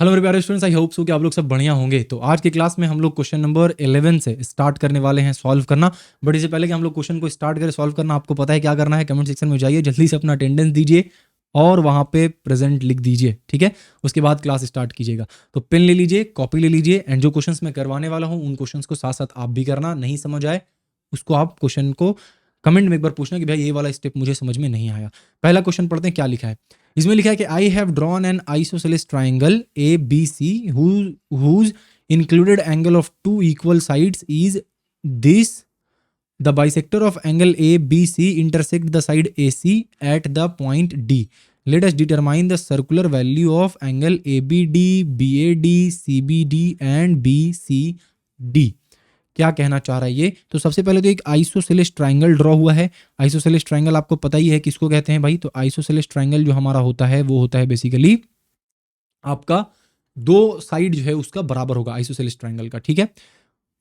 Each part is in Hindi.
हेलो मेरे प्यारे स्टूडेंट्स, आई होप सो कि आप लोग सब बढ़िया होंगे। तो आज की क्लास में हम लोग क्वेश्चन नंबर 11 से स्टार्ट करने वाले हैं सॉल्व करना। बट इससे पहले कि हम लोग क्वेश्चन को स्टार्ट करें सॉल्व करना, आपको पता है क्या करना है। कमेंट सेक्शन में जाइए, जल्दी से अपना अटेंडेंस दीजिए और वहाँ पे प्रेजेंट लिख दीजिए, ठीक है। उसके बाद क्लास स्टार्ट कीजिएगा। तो पेन ले लीजिए, कॉपी ले लीजिए, एंड जो क्वेश्चंस मैं करवाने वाला हूँ उन क्वेश्चंस को साथ साथ आप भी करना। नहीं समझ आए उसको आप क्वेश्चन को कमेंट में एक बार पूछना कि भाई ये वाला स्टेप मुझे समझ में नहीं आया। पहला क्वेश्चन पढ़ते हैं, क्या लिखा है। इसमें लिखा है कि I have drawn an isosceles triangle A B C whose included angle of two equal sides is this. The bisector of angle ABC intersect the side AC at the point D. Let us determine the circular value of angle ABD, BAD, CBD and BCD. क्या कहना चाह रहा है ये। तो सबसे पहले तो एक आइसोसेलेस ट्राइंगल ड्रॉ हुआ है। आइसोसेलेस ट्राइंगल आपको पता ही है किसको कहते हैं भाई। तो आइसोसेलेस ट्राइंगल जो हमारा होता है वो होता है बेसिकली आपका दो साइड जो है उसका बराबर होगा आइसोसेलेस ट्राइंगल का, ठीक है।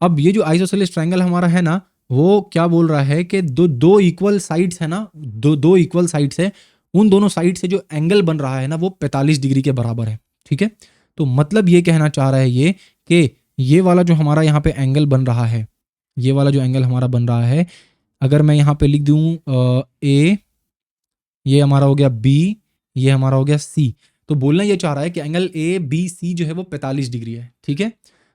अब ये जो आइसोसेलेस ट्राइंगल हमारा है ना, वो क्या बोल रहा है कि दो इक्वल साइड्स है ना, दो इक्वल साइड्स है, उन दोनों साइड से जो एंगल बन रहा है ना वो 45 डिग्री के बराबर है, ठीक है। तो मतलब ये कहना चाह रहा है ये कि ये वाला जो हमारा यहाँ पे एंगल बन रहा है, ये वाला जो एंगल हमारा बन रहा है, अगर मैं यहाँ पे लिख दूँ ए, ये हमारा हो गया बी, ये हमारा हो गया सी। तो बोलना ये चाह रहा है कि एंगल ए बी सी जो है वो 45 डिग्री है, ठीक है।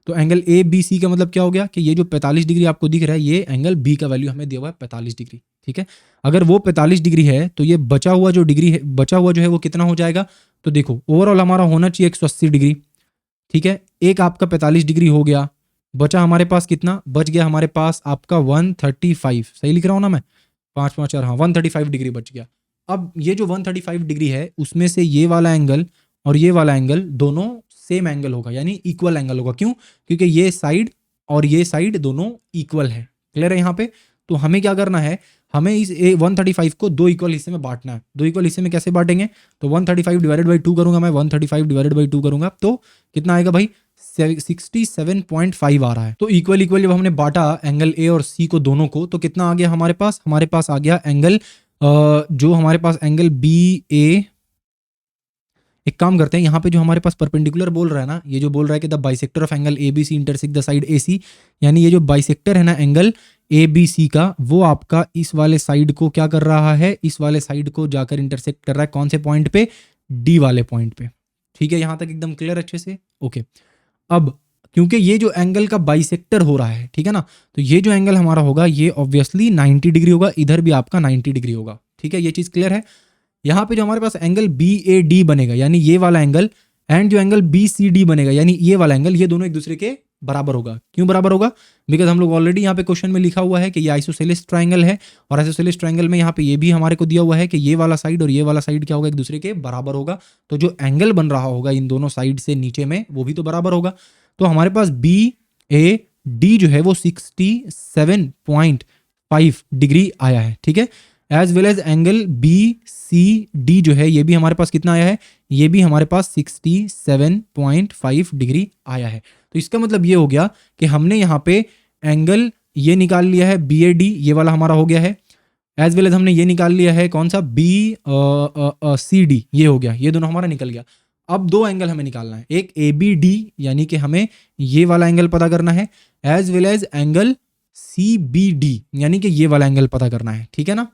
तो एंगल ए बी सी का मतलब क्या हो गया कि ये जो 45 डिग्री आपको दिख रहा है ये एंगल बी का वैल्यू हमें दिया हुआ है 45 डिग्री, ठीक है। अगर वो 45 डिग्री है तो ये बचा हुआ जो डिग्री है, बचा हुआ जो है वो कितना हो जाएगा। तो देखो ओवरऑल हमारा होना चाहिए 180 डिग्री, ठीक है। एक आपका 45 डिग्री हो गया, बचा हमारे पास कितना, बच गया हमारे पास आपका 135। सही लिख रहा हूँ ना मैं, 5 5 4, हाँ 135 डिग्री बच गया। अब ये जो 135 डिग्री है उसमें से ये वाला एंगल और ये वाला एंगल दोनों सेम एंगल होगा, यानी इक्वल एंगल होगा। क्यों? क्योंकि ये साइड और ये साइड दोनों इक्वल है। क्लियर है यहाँ पे। तो हमें क्या करना है, हमें इस 135 को दो इक्वल हिस्से में बांटना है। दो इक्वल हिस्से में कैसे बांटेंगे, तो 135 डिवाइडेड बाई 2 करूंगा मैं, 135 डिवाइडेड बाई 2 करूंगा तो कितना आएगा भाई, 67.5 आ रहा है। तो इक्वल इक्वल जब हमने बांटा एंगल ए और सी को दोनों को, तो कितना आ गया हमारे पास आ गया एंगल जो हमारे पास एंगल बी ए। एक काम करते हैं, यहाँ पे जो हमारे पास परपेंडिकुलर बोल रहा है ना, ये जो बोल रहा है कि the bisector of angle A B C intersect the side A C, यानी ये जो बाइसेक्टर है ना एंगल ए बी सी का, वो आपका इस वाले साइड को क्या कर रहा है, इस वाले साइड को जाकर इंटरसेक्ट कर रहा है। कौन से पॉइंट पे, डी वाले पॉइंट पे, ठीक है। यहाँ तक एकदम क्लियर अच्छे से, ओके। अब क्योंकि ये जो एंगल का बाइसेक्टर हो रहा है, ठीक है ना, तो ये जो एंगल हमारा होगा ये ऑब्वियसली 90 डिग्री होगा, इधर भी आपका 90 डिग्री होगा, ठीक है। ये चीज क्लियर है। यहाँ पे जो हमारे पास एंगल बी ए डी बनेगा, यानी ये वाला एंगल, एंड जो एंगल बी सी डी बनेगा, यानी ये वाला एंगल, ये दोनों एक दूसरे के बराबर होगा। क्यों बराबर होगा? बिकॉज हम लोग ऑलरेडी यहाँ पे क्वेश्चन में लिखा हुआ है कि ये आइसोसेलेस ट्राइंगल है, और आइसोसेलेस ट्राइंगल में यहाँ पे ये भी हमारे को दिया हुआ है कि ये वाला साइड और ये वाला साइड क्या होगा, एक दूसरे के बराबर होगा। तो जो एंगल बन रहा होगा इन दोनों साइड से नीचे में, वो भी तो बराबर होगा। तो हमारे पास बी ए डी जो है वो 67.5 डिग्री आया है, ठीक है। As well as angle B C D जो है ये भी हमारे पास कितना आया है, ये भी हमारे पास 67.5 डिग्री आया है। तो इसका मतलब ये हो गया कि हमने यहाँ पे एंगल ये निकाल लिया है बी ए डी, ये वाला हमारा हो गया है। एज वेल एज हमने ये निकाल लिया है कौन सा, बी सी डी, ये हो गया, ये दोनों हमारा निकल गया। अब दो एंगल हमें निकालना है, एक ए बी डी यानी कि हमें ये वाला एंगल पता करना है, as well as angle C B D यानी कि ये वाला एंगल पता करना है, ठीक है ना।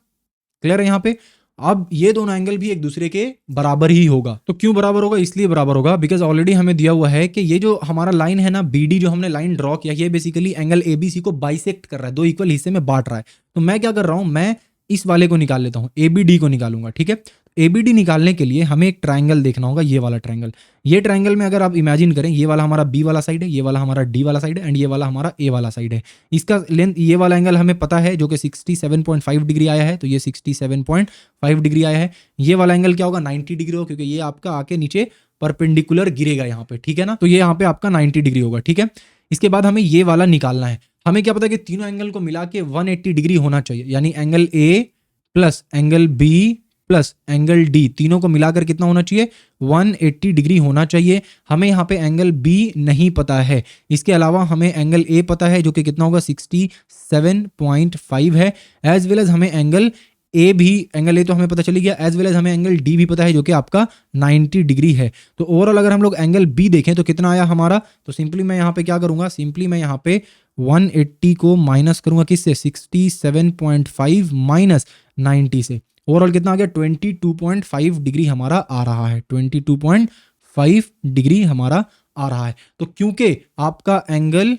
क्लियर है यहाँ पे। अब ये दोनों एंगल भी एक दूसरे के बराबर ही होगा। तो क्यों बराबर होगा, इसलिए बराबर होगा बिकॉज ऑलरेडी हमें दिया हुआ है कि ये जो हमारा लाइन है ना बीडी, जो हमने लाइन ड्रॉ किया, ये बेसिकली एंगल एबीसी को बाइसेक्ट कर रहा है, दो इक्वल हिस्से में बांट रहा है। तो मैं क्या कर रहा हूं, मैं इस वाले को निकाल लेता हूं, एबीडी को निकालूंगा, ठीक है। एबीडी निकालने के लिए हमें एक ट्राइंगल देखना होगा, ये वाला ट्राइंगल। ये ट्राइंगल में अगर आप इमेजिन करें, ये वाला हमारा बी वाला साइड है, ये वाला हमारा डी वाला साइड है, एंड ये वाला हमारा ए वाला साइड है। इसका लेंथ, ये वाला एंगल हमें पता है जो कि 67.5 डिग्री आया है, तो ये 67.5 डिग्री आया है। ये वाला एंगल क्या होगा, 90 डिग्री होगा, क्योंकि ये आपका आके नीचे परपेंडिकुलर गिरेगा यहाँ पे, ठीक है ना। तो ये यहाँ पे आपका 90 डिग्री होगा, ठीक है। इसके बाद हमें ये वाला निकालना है। हमें क्या पता कि तीनों एंगल को मिला के 180 डिग्री होना चाहिए, यानी angle A plus angle B plus angle D, तीनों को मिलाकर कितना होना चाहिए, 180 डिग्री होना चाहिए। हमें यहाँ पे एंगल बी नहीं पता है, इसके अलावा हमें एंगल ए पता है जो कि कितना होगा, 67.5 है। एज वेल एज हमें एंगल ए भी, एंगल ए तो हमें पता चली गया, एज वेल एज हमें एंगल डी भी पता है जो कि आपका 90 डिग्री है। तो ओवरऑल अगर हम लोग एंगल बी देखें तो कितना आया हमारा, तो सिंपली मैं यहाँ पे क्या करूंगा, सिंपली मैं यहाँ पे 180 को माइनस करूंगा किससे, 67.5 माइनस 90 से, ओवरऑल कितना आ गया 22.5 डिग्री हमारा आ रहा है, 22.5 डिग्री हमारा आ रहा है। तो क्योंकि आपका एंगल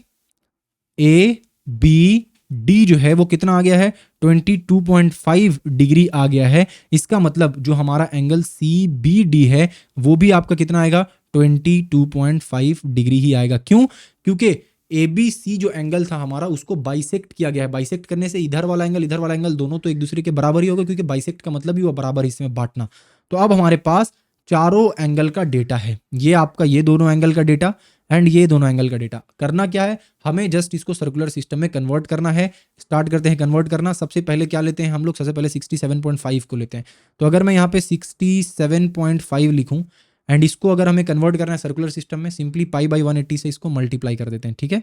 ए बी डी जो है वो कितना आ गया है, 22.5 डिग्री आ गया है, इसका मतलब जो हमारा एंगल सी बी डी है वो भी आपका कितना आएगा, 22.5 डिग्री ही आएगा। क्यों, क्योंकि ए बी सी जो एंगल था हमारा उसको बाइसेक्ट किया गया है, बाइसेक्ट करने से इधर वाला एंगल दोनों तो एक दूसरे के बराबर ही होगा, क्योंकि बाइसेक्ट का मतलब ही वो बराबर हिस्से में बांटना। तो अब हमारे पास चारों एंगल का डेटा है, ये आपका ये दोनों एंगल का डेटा एंड ये दोनों एंगल का डेटा। करना क्या है, हमें जस्ट इसको सर्कुलर सिस्टम में कन्वर्ट करना है। स्टार्ट करते हैं कन्वर्ट करना। सबसे पहले क्या लेते हैं हम लोग, सबसे पहले 67.5 को लेते हैं। तो अगर मैं यहाँ पे 67.5 लिखूं एंड इसको अगर हमें कन्वर्ट करना है सर्कुलर सिस्टम में, सिंपली पाई बाई 180 से इसको मल्टीप्लाई कर देते हैं, ठीक है।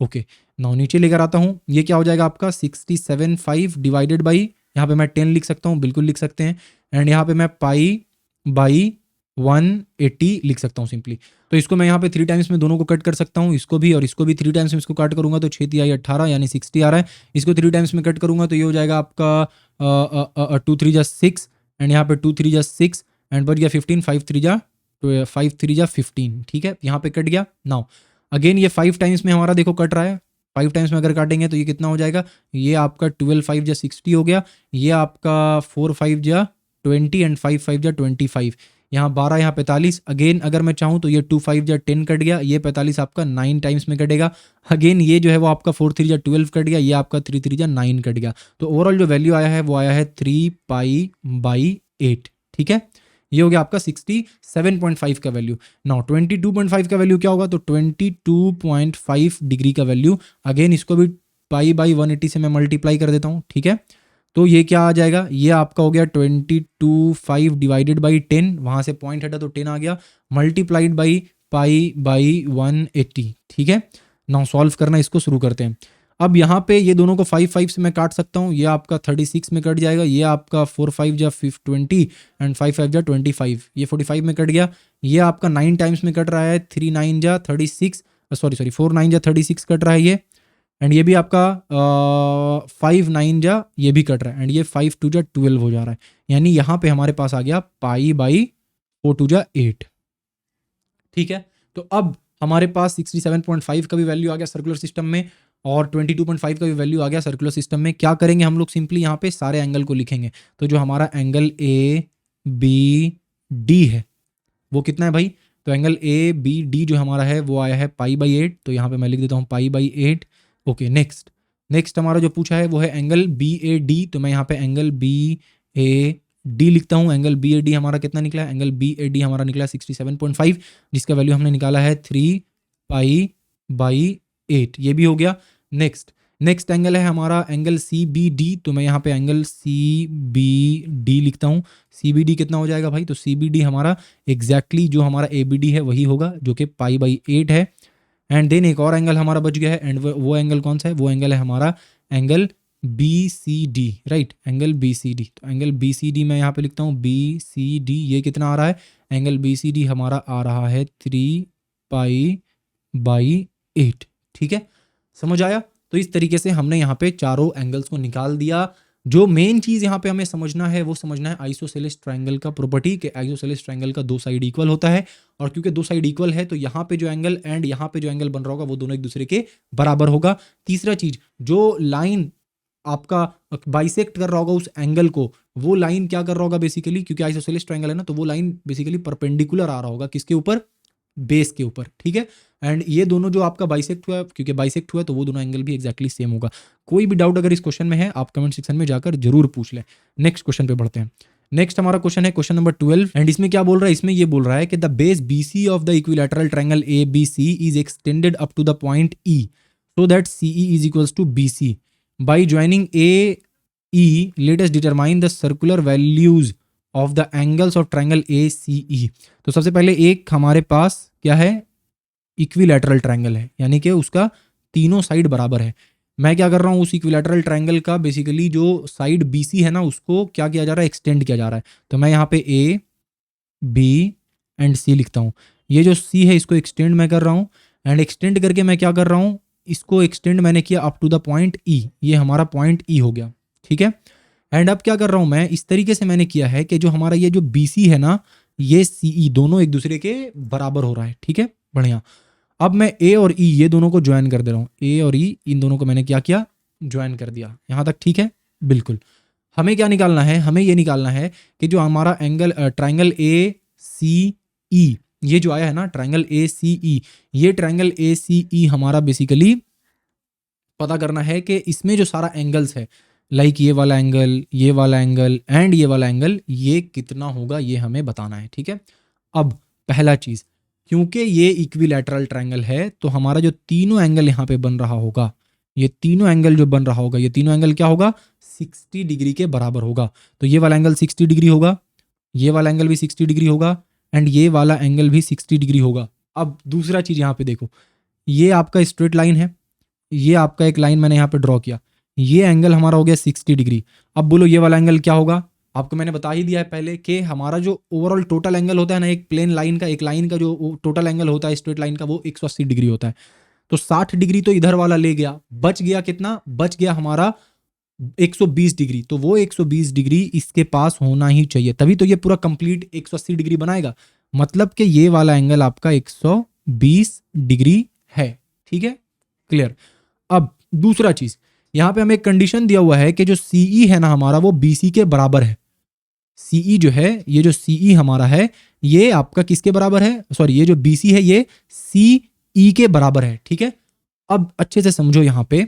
ओके, नाउ नीचे लेकर आता हूँ, ये क्या हो जाएगा आपका 67.5 डिवाइडेड बाई, यहाँ पे मैं 10 लिख सकता हूँ, बिल्कुल लिख सकते हैं, एंड यहाँ पे मैं पाई बाई 180 लिख सकता हूँ सिंपली। तो इसको मैं यहाँ पे 3 टाइम्स में दोनों को कट कर सकता हूँ, इसको भी और इसको भी 3 टाइम्स में इसको कट करूंगा तो 6 3 18 यानी 60 आ रहा है। इसको 3 टाइम्स में कट करूंगा तो ये हो जाएगा आपका 2 3 जा 6 एंड यहाँ पे 2 3 जा 6 एंड बच गया 15, 5 3 जा 15, ठीक है, यहाँ पे कट गया। नाउ अगेन ये 5 टाइम्स में हमारा देखो कट रहा है, 5 टाइम्स में अगर काटेंगे तो ये कितना हो जाएगा, ये आपका 12 5 जा 60 हो गया, ये आपका 4 5 जा 20 एंड 5 5 जा 25, यहाँ 12 यहाँ 45। अगेन अगर मैं चाहूँ तो ये 2 5 जा 10 कट गया, ये 45 आपका 9 टाइम्स में कटेगा। अगेन ये जो है वो आपका 4 3 जा 12 कट गया, ये आपका 3 3 जा 9 कट गया। तो ओवरऑल जो वैल्यू आया है वो आया है 3 पाई बाई 8, ठीक है। ये हो गया आपका 67.5 का वैल्यू। नाउ 22.5 का वैल्यू क्या होगा, तो 22.5 डिग्री का वैल्यू, अगेन इसको भी पाई बाई 180 से मैं मल्टीप्लाई कर देता हूँ, ठीक है। तो ये क्या आ जाएगा, ये आपका हो गया 22.5 डिवाइडेड बाई 10, वहाँ से पॉइंट हटा तो 10 आ गया, मल्टीप्लाइड बाई पाई बाई 180, ठीक है। नाउ सॉल्व करना इसको शुरू करते हैं। अब यहाँ पे ये दोनों को 5 5 से मैं काट सकता हूँ, ये आपका 36 में कट जाएगा, ये आपका 4 5 जा 20 एंड 5 5 जा 25, ये 45 में कट गया, ये आपका 9 टाइम्स में कट रहा है, 3 9 जा 36, सॉरी 4 9 जा 36 कट रहा है ये, एंड ये भी आपका 5 9 जा ये भी कट रहा है, एंड ये 5 2 जा 12 हो जा रहा है, यानी यहाँ पे हमारे पास आ गया पाई बाई 4 2 जा 8, ठीक है। तो अब हमारे पास 67.5 का भी वैल्यू आ गया सर्कुलर सिस्टम में और 22.5 का भी वैल्यू आ गया सर्कुलर सिस्टम में। क्या करेंगे हम लोग, सिंपली यहाँ पे सारे एंगल को लिखेंगे। तो जो हमारा एंगल ए बी डी है वो कितना है भाई, तो एंगल ए बी डी जो हमारा है वो आया है पाई बाई 8, तो यहाँ पे मैं लिख देता हूँ पाई बाई 8। ओके, नेक्स्ट हमारा जो पूछा है वो है एंगल बी ए डी, तो मैं यहाँ पे एंगल बी ए डी लिखता हूँ। एंगल बी ए डी हमारा कितना निकला है, एंगल बी ए डी हमारा निकला 67.5, जिसका वैल्यू हमने निकाला है 3 पाई बाई 8, ये भी हो गया। नेक्स्ट एंगल है हमारा एंगल सी बी डी, तो मैं यहाँ पे एंगल सी बी डी लिखता हूँ। सी बी डी कितना हो जाएगा भाई, तो सी बी डी हमारा एग्जैक्टली जो हमारा ए बी डी है वही होगा, जो कि पाई बाई 8 है। एंड देन एक और एंगल हमारा बच गया है, एंड वो एंगल कौन सा है, वो एंगल है हमारा angle B C D, right, angle B C D. तो एंगल बी सी डी मैं यहाँ पे लिखता हूँ बी सी डी, ये कितना आ रहा है, एंगल बी सी डी हमारा आ रहा है 3 पाई बाई 8, ठीक है, समझ आया। तो इस तरीके से हमने यहाँ पे चारों एंगल्स को निकाल दिया। जो मेन चीज यहाँ पे हमें समझना है वो समझना है आइसोसेलेस ट्रायंगल का प्रॉपर्टी, कि आइसोसेलेस ट्रायंगल का 2 साइड इक्वल होता है, और क्योंकि 2 साइड इक्वल है तो यहाँ पे जो एंगल एंड यहाँ पे जो एंगल बन रहा होगा वो दोनों एक दूसरे के बराबर होगा। तीसरा चीज, जो लाइन आपका बाइसेक्ट कर रहा होगा उस एंगल को, वो लाइन क्या कर रहा होगा बेसिकली, क्योंकि आइसोसेलेस ट्रायंगल है ना, तो वो लाइन बेसिकली परपेंडिकुलर आ रहा होगा किसके ऊपर, बेस के ऊपर, ठीक है। एंड ये दोनों जो आपका बाइसेक्ट हुआ, क्योंकि बाइसेक्ट हुआ तो वो दोनों एंगल भी एक्जैक्टली सेम होगा। कोई भी डाउट अगर इस क्वेश्चन में है आप कमेंट सेक्शन में जाकर जरूर पूछ लें। नेक्स्ट क्वेश्चन पे बढ़ते हैं। नेक्स्ट हमारा क्वेश्चन है क्वेश्चन नंबर 12, एंड इसमें क्या बोल रहा है, इसमें ये बोल रहा है कि the base BC of the equilateral triangle ABC is extended up to the point E so that CE is equals to BC. By joining AE, let us determine the circular values of the angles of triangle ACE. तो सबसे पहले एक हमारे पास क्या है, इक्विलैटरल ट्रायंगल है, यानी कि उसका तीनों साइड बराबर है। मैं क्या कर रहा हूँ, उस इक्विलैटरल ट्रायंगल का बेसिकली जो साइड BC है ना उसको क्या किया जा रहा है, एक्सटेंड किया जा रहा है। तो मैं यहाँ पे A, B एंड C लिखता हूँ। ये जो C है इसको एक्सटेंड मैं कर रहा हूँ, एंड एक्सटेंड करके मैं क्या कर रहा हूँ, इसको एक्सटेंड मैंने किया up to the point E। ये हमारा पॉइंट E हो गया, ठीक है। एंड अब क्या कर रहा हूँ मैं, इस तरीके से मैंने किया है कि जो हमारा ये जो BC है ना, ये CE दोनों एक दूसरे के बराबर हो रहा है, ठीक है, बढ़िया। अब मैं A और E ये दोनों को ज्वाइन कर दे रहा हूँ। A और E इन दोनों को मैंने क्या किया, ज्वाइन कर दिया। यहाँ तक ठीक है, बिल्कुल। हमें क्या निकालना है, हमें ये निकालना है कि जो हमारा एंगल ट्रायंगल ACE ये जो आया है ना, ट्रायंगल ACE, ये ट्रायंगल ACE हमारा बेसिकली पता करना है कि इसमें जो सारा एंगल्स है, लाइक ये वाला एंगल, ये वाला एंगल एंड ये वाला एंगल, ये कितना होगा ये हमें बताना है, ठीक है। अब पहला चीज, क्योंकि ये इक्विलैटरल ट्रायंगल है तो हमारा जो तीनों एंगल यहाँ पे बन रहा होगा, ये तीनों एंगल जो बन रहा होगा, ये तीनों एंगल क्या होगा, 60 डिग्री के बराबर होगा। तो ये वाला एंगल 60 डिग्री होगा, ये वाला एंगल भी 60 डिग्री होगा, एंड ये वाला एंगल भी 60 डिग्री होगा। अब दूसरा चीज यहाँ पे देखो, ये आपका स्ट्रेट लाइन है, ये आपका एक लाइन मैंने यहाँ पे ड्रॉ किया, ये एंगल हमारा हो गया 60 डिग्री। अब बोलो ये वाला एंगल क्या होगा, आपको मैंने बता ही दिया है पहले कि हमारा जो ओवरऑल टोटल एंगल होता है ना, एक प्लेन लाइन का, एक लाइन का जो टोटल एंगल होता है स्ट्रेट लाइन का, वो 180 डिग्री होता है। तो 60 डिग्री तो इधर वाला ले गया, बच गया कितना, बच गया हमारा 120 डिग्री। तो वो 120 डिग्री इसके पास होना ही चाहिए, तभी तो ये पूरा कंप्लीट 180 डिग्री बनाएगा। मतलब कि ये वाला एंगल आपका 120 डिग्री है, ठीक है, क्लियर। अब दूसरा चीज, यहां पे हमें एक कंडीशन दिया हुआ है कि जो CE है ना हमारा, वो BC के बराबर है। CE जो है, ये जो CE हमारा है, ये आपका किसके बराबर है, सॉरी, ये जो BC है ये CE के बराबर है, ठीक है। अब अच्छे से समझो यहां पे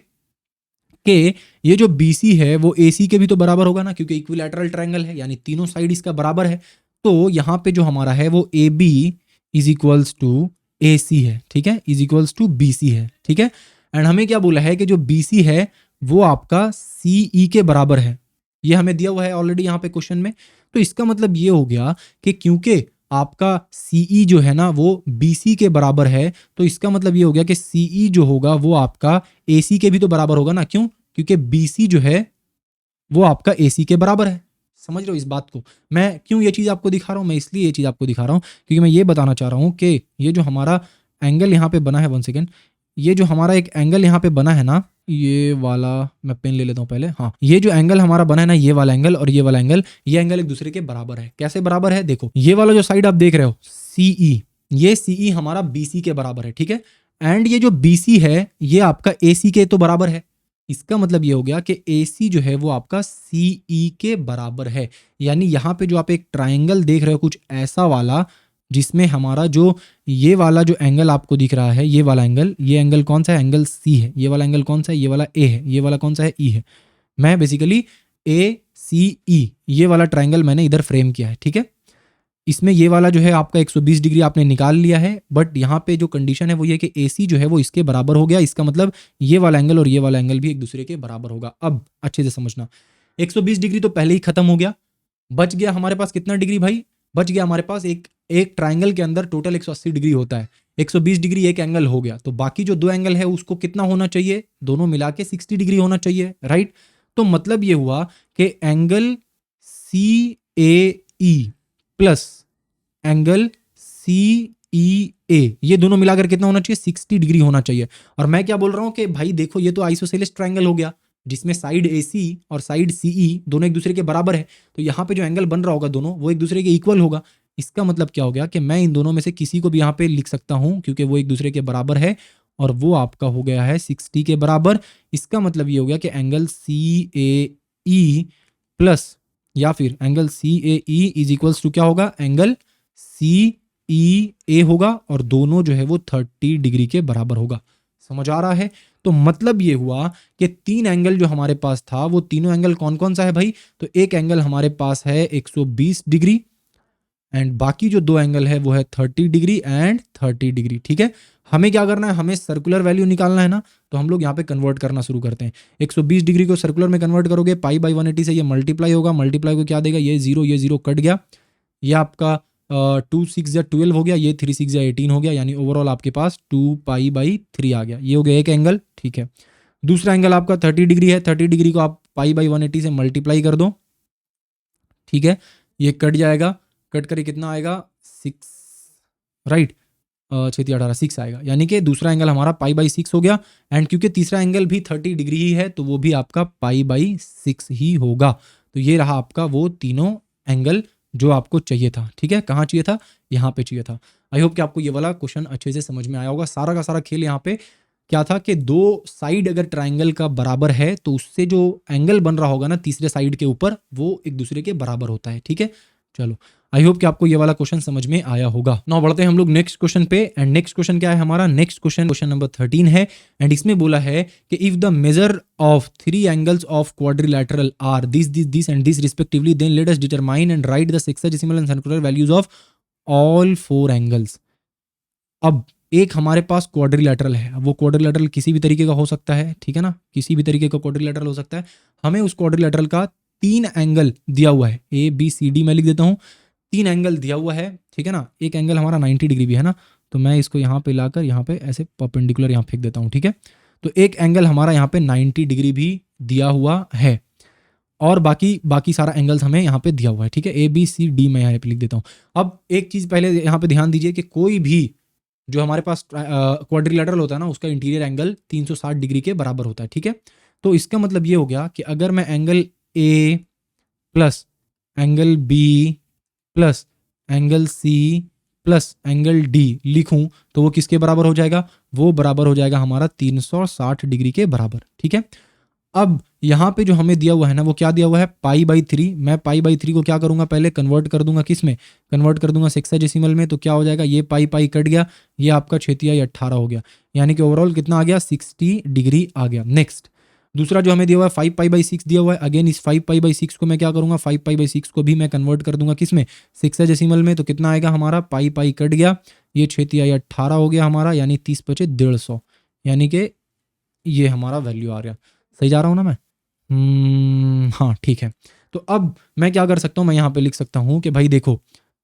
कि ये जो BC है वो AC के भी तो बराबर होगा ना, क्योंकि इक्विलैटरल ट्रायंगल है, यानी तीनों साइड इसका बराबर है। तो यहां पे जो हमारा है वो AB is equals to AC है, ठीक है, इज इक्वल्स टू BC है, ठीक है। एंड हमें क्या बोला है कि जो BC है वो आपका CE के बराबर है, ये हमें दिया हुआ है ऑलरेडी यहाँ पे क्वेश्चन में। तो इसका मतलब ये हो गया कि क्योंकि आपका CE जो है ना वो BC के बराबर है, तो इसका मतलब ये हो गया कि CE जो होगा वो आपका AC के भी तो बराबर होगा ना। क्यों, क्योंकि BC जो है वो आपका AC के बराबर है। समझ रहे हो इस बात को, मैं क्यों ये चीज़ आपको दिखा रहा हूँ, मैं इसलिए ये चीज़ आपको दिखा रहा हूँ क्योंकि मैं ये बताना चाह रहा हूँ कि ये जो हमारा एंगल यहाँ पे बना है, 1 सेकेंड, ये जो हमारा एक एंगल यहाँ पे बना है ना, ये वाला, मैं पेन ले लेता हूँ पहले, हाँ, ये जो एंगल हमारा बना है ना, ये वाला एंगल और ये वाला एंगल, ये एंगल एक दूसरे के बराबर है। कैसे बराबर है, देखो ये वाला जो साइड आप देख रहे हो CE, ये CE हमारा BC के बराबर है, ठीक है। एंड ये जो BC है ये आपका AC के तो बराबर है। इसका मतलब ये हो गया कि AC जो है वो आपका CE के बराबर है। यानी यहाँ पे जो आप एक ट्रायंगल देख रहे हो कुछ ऐसा वाला, जिसमें हमारा जो ये वाला जो एंगल आपको दिख रहा है, ये वाला एंगल, ये एंगल कौन सा है, एंगल C है। ये वाला एंगल कौन सा है, ये वाला A है। ये वाला कौन सा है, E है। मैं बेसिकली ACE ये वाला ट्रायंगल मैंने इधर फ्रेम किया है, ठीक है। इसमें ये वाला जो है आपका 120 डिग्री आपने निकाल लिया है, बट यहाँ पे जो कंडीशन है वो ये कि AC जो है वो इसके बराबर हो गया। इसका मतलब ये वाला एंगल और ये वाला एंगल भी एक दूसरे के बराबर होगा। अब अच्छे से समझना, 120 डिग्री तो पहले ही खत्म हो गया, बच गया हमारे पास कितना डिग्री भाई, बच गया हमारे पास एक ट्राइंगल के अंदर टोटल 180 डिग्री होता है, 120 डिग्री एक एंगल हो गया, तो बाकी जो दो एंगल है उसको कितना होना चाहिए, दोनों मिला के 60 डिग्री होना चाहिए, राइट। तो मतलब ये हुआ कि angle CAE plus angle CEA ये दोनों मिलाकर कितना होना चाहिए, 60 डिग्री होना चाहिए। और मैं क्या बोल रहा हूं कि भाई देखो ये तो आइसोसेलेस ट्रायंगल हो गया, जिसमें साइड AC और साइड CE दोनों एक दूसरे के बराबर है, तो यहाँ पे जो एंगल बन रहा होगा दोनों वो एक दूसरे के इक्वल होगा। इसका मतलब क्या हो गया कि मैं इन दोनों में से किसी को भी यहाँ पे लिख सकता हूँ, क्योंकि वो एक दूसरे के बराबर है, और वो आपका हो गया है 60 के बराबर। इसका मतलब ये हो गया कि एंगल CAE प्लस या फिर angle CAE is equals to क्या होगा, एंगल CEA होगा, और दोनों जो है वो 30 डिग्री के बराबर होगा। समझ आ रहा है। तो मतलब ये हुआ कि तीन एंगल जो हमारे पास था वो तीनों एंगल कौन कौन सा है भाई, तो एक एंगल हमारे पास है 120 डिग्री, एंड बाकी जो दो एंगल है वो है 30 डिग्री एंड 30 डिग्री, ठीक है। हमें क्या करना है, हमें सर्कुलर वैल्यू निकालना है ना, तो हम लोग यहाँ पे कन्वर्ट करना शुरू करते हैं। 120 डिग्री को सर्कुलर में कन्वर्ट करोगे, पाई बाई 180 से ये मल्टीप्लाई होगा, मल्टीप्लाई को क्या देगा, ये जीरो कट गया, ये आपका 2 6 या 12 हो गया, ये 3 6 या 18 हो गया, यानी ओवरऑल आपके पास 2 पाई बाई 3 आ गया। ये हो गया एक एंगल, ठीक है। दूसरा एंगल आपका 30 डिग्री है, 30 डिग्री को आप पाई बाई 180 से मल्टीप्लाई कर दो, ठीक है, ये कट जाएगा, कट करके कितना आएगा 6, राइट, 6 6 आएगा, यानी कि दूसरा एंगल हमारा पाई बाई 6 हो गया। एंड क्योंकि तीसरा एंगल भी 30 डिग्री ही है तो वो भी आपका पाई बाई 6 ही होगा। तो ये रहा आपका वो तीनों एंगल जो आपको चाहिए था, ठीक है, कहाँ चाहिए था, यहाँ पे चाहिए था। आई होप कि आपको ये वाला क्वेश्चन अच्छे से समझ में आया होगा। सारा का सारा खेल यहाँ पे क्या था कि दो साइड अगर ट्राइंगल का बराबर है तो उससे जो एंगल बन रहा होगा ना तीसरे साइड के ऊपर, वो एक दूसरे के बराबर होता है, ठीक है। चलो, आई होप कि आपको ये वाला क्वेश्चन समझ में आया होगा। नाउ बढ़ते हैं हम लोग नेक्स्ट क्वेश्चन पे। एंड नेक्स्ट क्वेश्चन क्या है हमारा, नेक्स्ट क्वेश्चन नंबर 13 है। एंड इसमें बोला है कि if the measure of 3 angles of quadrilateral are this and this respectively, then let us determine and write the sexagesimal and circular values of all 4 angles. अब एक हमारे पास क्वाड्रिलैटरल है, अब वो क्वाड्रिलैटरल किसी भी तरीके का हो सकता है, ठीक है ना, किसी भी तरीके का क्वाड्रिलैटरल हो सकता है। हमें उस क्वाड्रिलैटरल का 3 एंगल दिया हुआ है, ए बी सी डी मैं लिख देता हूँ, 3 एंगल दिया हुआ है, ठीक है ना। एक एंगल हमारा 90 डिग्री भी है ना, तो मैं इसको यहाँ पे लाकर यहाँ पे ऐसे परपेंडिकुलर यहाँ फेंक देता हूँ, ठीक है। तो एक एंगल हमारा यहाँ पे 90 डिग्री भी दिया हुआ है, और बाकी सारा एंगल्स हमें यहाँ पे दिया हुआ है, ठीक है, ए बी सी डी मैं यहाँ पे लिख देता हूँ। अब एक चीज़ पहले यहाँ पे ध्यान दीजिए कि कोई भी जो हमारे पास क्वाड्रिलैटरल होता है ना, उसका इंटीरियर एंगल 360 डिग्री के बराबर होता है, ठीक है। तो इसका मतलब ये हो गया कि अगर मैं angle A plus angle B plus angle C plus angle D लिखूं तो वो किसके बराबर हो जाएगा, वो बराबर हो जाएगा हमारा 360 डिग्री के बराबर, ठीक है। अब यहाँ पे जो हमें दिया हुआ है ना, वो क्या दिया हुआ है, पाई बाई 3। मैं पाई बाई 3 को क्या करूंगा, पहले कन्वर्ट कर दूंगा किस में, कन्वर्ट कर दूंगा सेक्साडेसिमल में। तो क्या हो जाएगा, ये पाई पाई कट गया, ये आपका 6×18 हो गया, यानी कि ओवरऑल कितना आ गया, 60 डिग्री आ गया। नेक्स्ट दूसरा जो हमें दिया हुआ है 5 पाई बाई 6 दिया हुआ है। अगेन इस 5 पाई बाई 6 को मैं क्या करूंगा, 5 पाई बाई 6 को भी मैं कन्वर्ट कर दूंगा किस में, सेक्साडेसिमल में। तो कितना आएगा हमारा, पाई पाई कट गया, ये 6×18 हो गया हमारा, यानी 30 × 5 = 150, यानी कि ये हमारा वैल्यू आ गया। सही जा रहा हूँ ना मैं, हाँ ठीक है। तो अब मैं क्या कर सकता हूँ, मैं यहाँ पे लिख सकता हूँ कि भाई देखो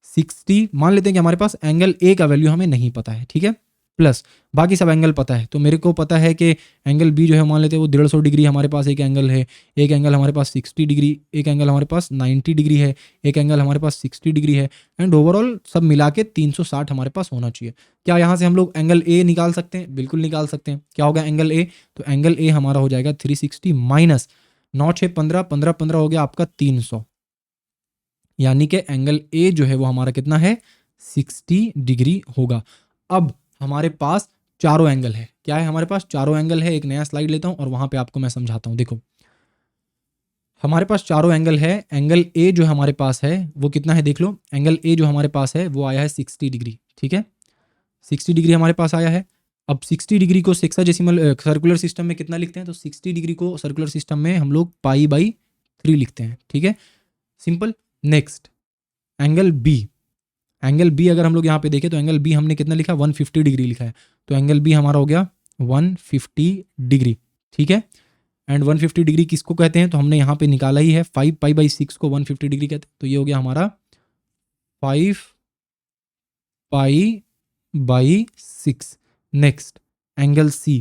60, मान लेते हैं कि हमारे पास एंगल ए का वैल्यू हमें नहीं पता है, ठीक है, प्लस बाकी सब एंगल पता है। तो मेरे को पता है कि एंगल बी जो है मान लेते हैं वो 150 डिग्री हमारे पास एक एंगल है, एक एंगल हमारे पास 60 डिग्री, एक एंगल हमारे पास 90 डिग्री है, एक एंगल हमारे पास 60 डिग्री है, एंड ओवरऑल सब मिला के 360 हमारे पास होना चाहिए। क्या यहाँ से हम लोग एंगल ए निकाल सकते हैं, बिल्कुल निकाल सकते हैं। क्या होगा एंगल ए, तो एंगल ए हमारा हो जाएगा 360 माइनस 9 6 15 15 15 हो गया आपका 300, यानी कि एंगल ए जो है वो हमारा कितना है, 60 डिग्री होगा। अब हमारे पास चारों एंगल है, क्या है हमारे पास चारों एंगल है। एक नया स्लाइड लेता हूं और वहां पे आपको मैं समझाता हूं। देखो हमारे पास चारों एंगल है, एंगल ए जो हमारे पास है वो कितना है, देख लो एंगल ए जो हमारे पास है वो आया है 60 डिग्री, ठीक है, 60 डिग्री हमारे पास आया है। अब 60 डिग्री को सेक्साडेसिमल सर्कुलर सिस्टम में कितना लिखते हैं, तो 60 डिग्री को सर्कुलर सिस्टम में हम लोग पाई बाई 3 लिखते हैं, ठीक है, simple. Next angle B, angle B अगर हम लोग यहाँ पे देखें तो एंगल बी हमने कितना लिखा, 150 डिग्री लिखा है। तो एंगल बी हमारा हो गया 150 डिग्री, ठीक है। एंड 150 डिग्री किसको कहते हैं, तो हमने यहाँ पे निकाला ही है, 5 पाई बाई 6 को 150 डिग्री कहते हैं। तो ये हो गया हमारा 5 pi by 6। Next angle C,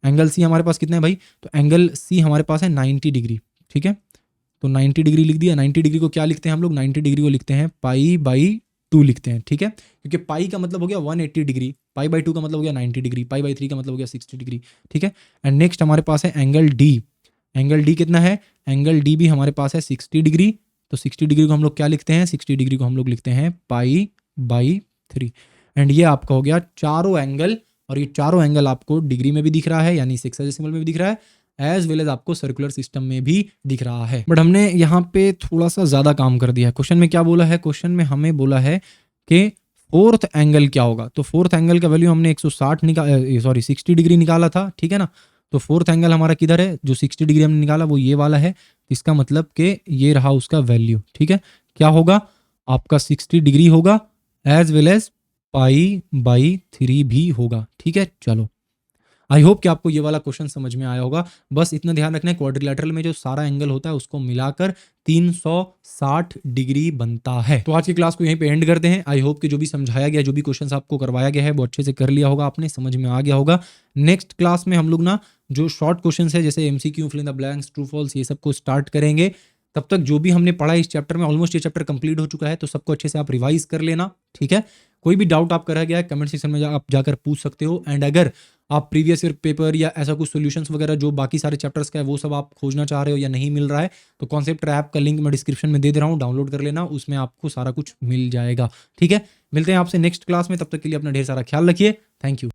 angle C हमारे पास कितना है भाई, तो एंगल सी हमारे पास है 90 डिग्री, ठीक है। तो 90 डिग्री लिख दिया। 90 डिग्री को क्या लिखते हैं हम लोग, 90 डिग्री को लिखते हैं पाई बाई 2 लिखते हैं, ठीक है, क्योंकि पाई का मतलब हो गया 180 डिग्री, पाई बाई 2 का मतलब हो गया 90 डिग्री, पाई बाई 3 का मतलब हो गया 60 डिग्री, ठीक है। एंड नेक्स्ट हमारे पास है एंगल डी, एंगल डी कितना है, एंगल डी भी हमारे पास है 60 डिग्री। तो 60 डिग्री को हम लोग क्या लिखते हैं, 60 डिग्री को हम लोग लिखते हैं पाई बाई 3। एंड ये आपका हो गया चारों एंगल, और ये चारों एंगल आपको डिग्री में भी दिख रहा है, यानी सेक्साडेसिमल में भी दिख रहा है, एज वेल एज आपको सर्कुलर सिस्टम में भी दिख रहा है। बट हमने यहाँ पे थोड़ा सा ज़्यादा काम कर दिया है। क्वेश्चन में क्या बोला है, क्वेश्चन में हमें बोला है कि फोर्थ एंगल क्या होगा। तो फोर्थ एंगल का वैल्यू हमने 60 डिग्री निकाला था, ठीक है ना। तो फोर्थ एंगल हमारा किधर है, जो 60 डिग्री हमने निकाला वो ये वाला है। इसका मतलब कि ये रहा उसका वैल्यू, ठीक है। क्या होगा आपका 60 डिग्री होगा, as well as pi by 3 भी होगा, ठीक है। चलो आई होप कि आपको ये वाला क्वेश्चन समझ में आया होगा। बस इतना ध्यान रखना है, क्वाड्रिलैटरल में जो सारा एंगल होता है उसको मिलाकर 360 डिग्री बनता है। तो आज की क्लास को यहीं पे एंड करते हैं। आई होप कि जो भी समझाया गया, जो भी क्वेश्चंस आपको करवाया गया है वो अच्छे से कर लिया होगा आपने, समझ में आ गया होगा। नेक्स्ट क्लास में हम लोग ना जो शॉर्ट क्वेश्चंस है जैसे MCQ, fill in the blanks, true false, ये सब को स्टार्ट करेंगे। तब तक जो भी हमने पढ़ा इस चैप्टर में, ऑलमोस्ट ये चैप्टर कंप्लीट हो चुका है, तो सबको अच्छे से आप रिवाइज कर लेना, ठीक है। कोई भी डाउट आपका रह गया है कमेंट सेक्शन में आप जाकर पूछ सकते हो। एंड अगर आप प्रीवियस ईयर पेपर या ऐसा कुछ सॉल्यूशंस वगैरह जो बाकी सारे चैप्टर्स का है वो सब आप खोजना चाह रहे हो या नहीं मिल रहा है, तो कॉन्सेप्ट ऐप का लिंक मैं डिस्क्रिप्शन में दे दे रहा हूँ, डाउनलोड कर लेना, उसमें आपको सारा कुछ मिल जाएगा, ठीक है। मिलते हैं आपसे नेक्स्ट क्लास में, तब तक के लिए अपना ढेर सारा ख्याल रखिए। Thank you.